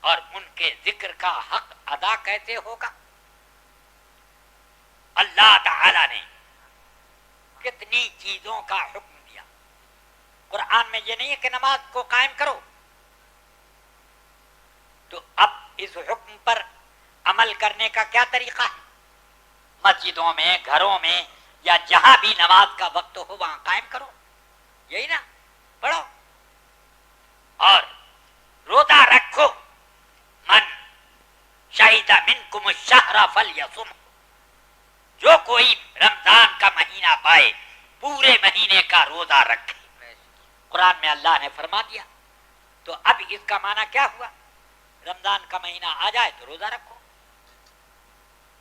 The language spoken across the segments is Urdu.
اور ان کے ذکر کا حق ادا کیسے ہوگا؟ اللہ تعالی نے کتنی چیزوں کا حکم دیا. قرآن میں یہ نہیں ہے کہ نماز کو قائم کرو. تو اب اس حکم پر عمل کرنے کا کیا طریقہ ہے؟ مسجدوں میں، گھروں میں، یا جہاں بھی نماز کا وقت ہو وہاں قائم کرو. یہی نا، پڑھو. اور روزہ رکھو. من شہید منکم الشہر فلیصم، جو کوئی رمضان کا مہینہ پائے پورے مہینے کا روزہ رکھے. قرآن میں اللہ نے فرما دیا. تو اب اس کا معنی کیا ہوا؟ رمضان کا مہینہ آ جائے تو روزہ رکھو،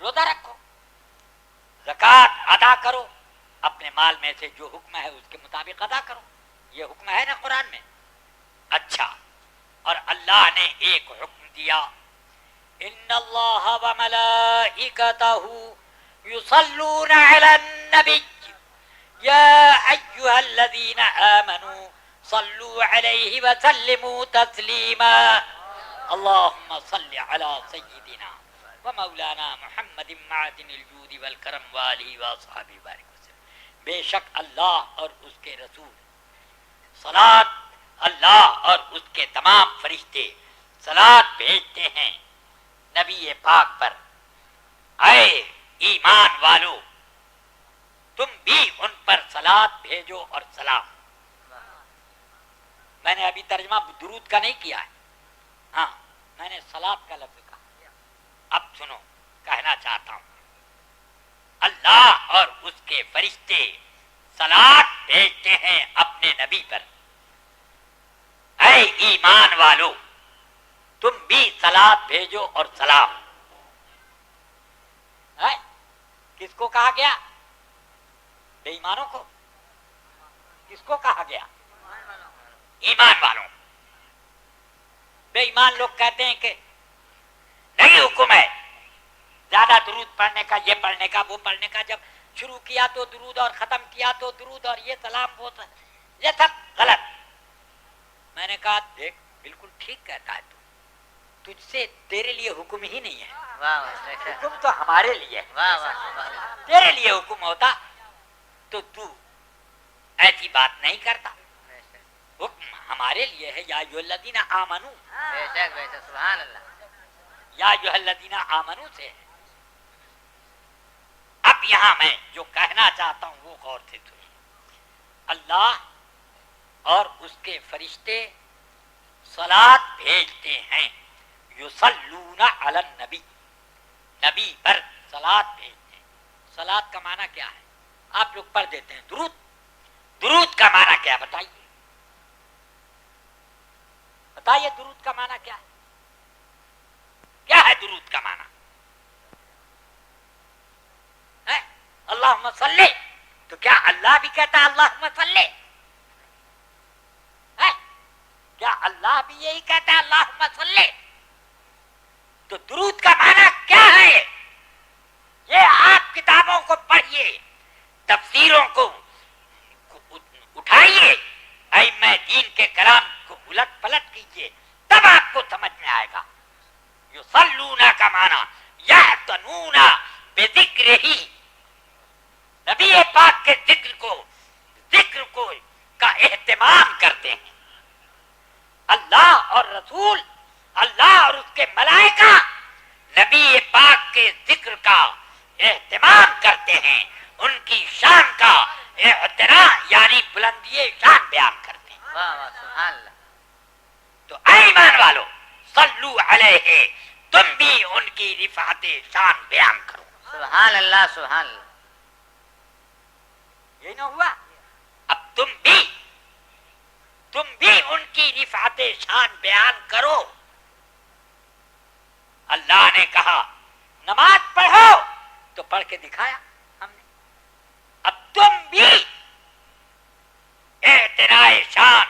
روزہ رکھو. زکوٰۃ ادا کرو، اپنے مال میں سے جو حکم ہے اس کے مطابق ادا کرو. یہ حکم ہے نا قرآن میں. اچھا، اور اللہ نے ایک حکم دیا، ان اللہ وملائکتہ یصلون علی النبی یا ایھا الذین آمنوا صلوا علیہ وسلموا تسلیما. اللہم صل علی سیدنا ومولانا محمد معدن الجود والکرم وآلہ وصحبہ بارک وسلم. بے شک اللہ اور اس کے رسول، صلاۃ اللہ اور اس کے تمام فرشتے صلاۃ بھیجتے ہیں نبی پاک پر. اے ایمان والو، تم بھی ان پر صلاۃ بھیجو اور سلام. میں نے ابھی ترجمہ درود کا نہیں کیا ہے، ہاں میں نے صلاۃ کا لفظ کہا. اب سنو، کہنا چاہتا ہوں، اللہ اور اس کے فرشتے صلاۃ بھیجتے ہیں اپنے نبی پر. اے ایمان والو، تم بھی صلاۃ بھیجو اور سلام. کس کو کہا گیا؟ بے ایمانوں کو. کس کو کہا گیا؟ ایمان والوں. بے ایمان لوگ کہتے ہیں کہ نہیں حکم ہے زیادہ درود پڑھنے کا، یہ پڑھنے کا، وہ پڑھنے کا. جب شروع کیا تو درود اور ختم کیا تو درود اور یہ سلام، وہ یہ سب غلط. میں نے کہا دیکھ بالکل ٹھیک کہتا ہے تجھ سے، تیرے لیے حکم ہی نہیں ہے. حکم تو ہمارے لیے ہے. تیرے لیے حکم ہوتا تو ایسی بات نہیں کرتا. حکم ہمارے لیے ہے. یا ایھا الذین آمنو، سبحان اللہ. یا ایھا الذین آمنو سے ہے. اب یہاں میں جو کہنا چاہتا ہوں وہ غور سے سنیے. اللہ اور اس کے فرشتے صلاۃ بھیجتے ہیں. یصلون علی النبی، نبی پر صلاۃ بھیجتے ہیں. صلاۃ کا معنی کیا ہے؟ آپ لوگ پڑھ دیتے ہیں درود. درود کا معنی کیا ہے بتائیے؟ بتائیے درود کا معنی کیا ہے؟ کیا ہے درود کا معنی؟ اللہم صلی، تو کیا اللہ بھی کہتا ہے اللہم صلی؟ کیا اللہ بھی یہی کہتا ہے اللہم صلی؟ تو درود کا معنی کیا ہے؟ یہ آپ کتابوں کو پڑھیے، تفسیروں کو اٹھائیے، ائمہ دین کے کلام کو الٹ پلٹ کیجیے، تب آپ کو سمجھ میں آئے گا. یصلون کا معنی یعتنون بذکرہ، نبی پاک کے ذکر کو کا اہتمام کرتے ہیں. اللہ اور رسول، اللہ اور اس کے ملائکہ نبی پاک کے ذکر کا اہتمام کرتے ہیں، ان کی شان کا اعتراف یعنی بلندی شان بیان کرتے ہیں. سبحان اللہ. تو اے ایمان والو، صلو علیہ، تم بھی ان کی رفعت شان بیان کرو. سبحان اللہ. سبحان اللہ. یہ نہ ہوا؟ اب تم بھی ان کی رفعت شان بیان کرو. اللہ نے کہا نماز پڑھو تو پڑھ کے دکھایا ہم نے. اب تم بھی اعتراء شان،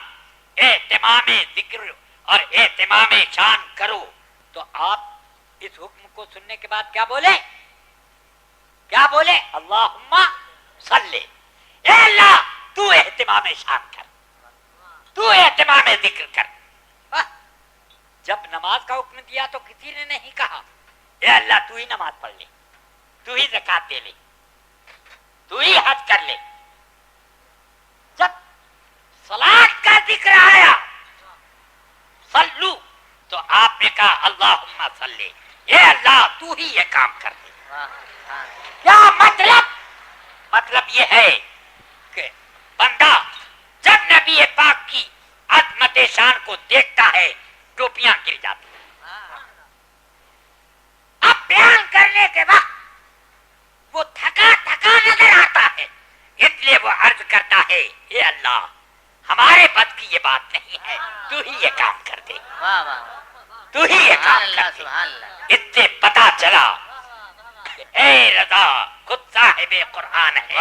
اہتمام ذکر اور اہتمام شان کرو. تو آپ اس حکم کو سننے کے بعد کیا بولے؟ کیا بولے؟ اللہم صلی. اے اللہ تو اہتمام شان کر، تو اہتمام ذکر کر. جب نماز کا حکم دیا تو کسی نے نہیں کہا اے اللہ تو ہی نماز پڑھ لے، تو ہی زکات دے لے، تو ہی حج کر لے. جب صلاۃ کا ذکر آیا صلو تو آپ نے کہا اللہم صلی، اے اللہ تو ہی یہ کام کر دے. کیا مطلب یہ ہے کہ بندہ جب نبی پاک کی عظمت شان کو دیکھتا ہے ٹوپیاں گر جاتی ہیں. اب بیان کرنے کے وقت وہ تھکا نظر آتا ہے، اس لیے وہ عرض کرتا ہے اے اللہ ہمارے بس کی یہ بات نہیں ہے، تو ہی یہ کام کر دے، تو ہی یہ کام کر دے. اس سے پتا چلا کہ اے رضا خود صاحب قرآن ہے،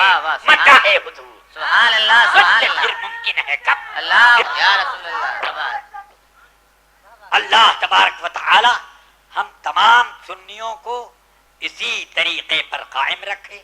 مداح حضور. سبحان اللہ اس سبحان سے اللہ پھر ممکن ہے کب اللہ یا رسول اللہ. اللہ تبارک و تعالی ہم تمام سنیوں کو اسی طریقے پر قائم رکھے.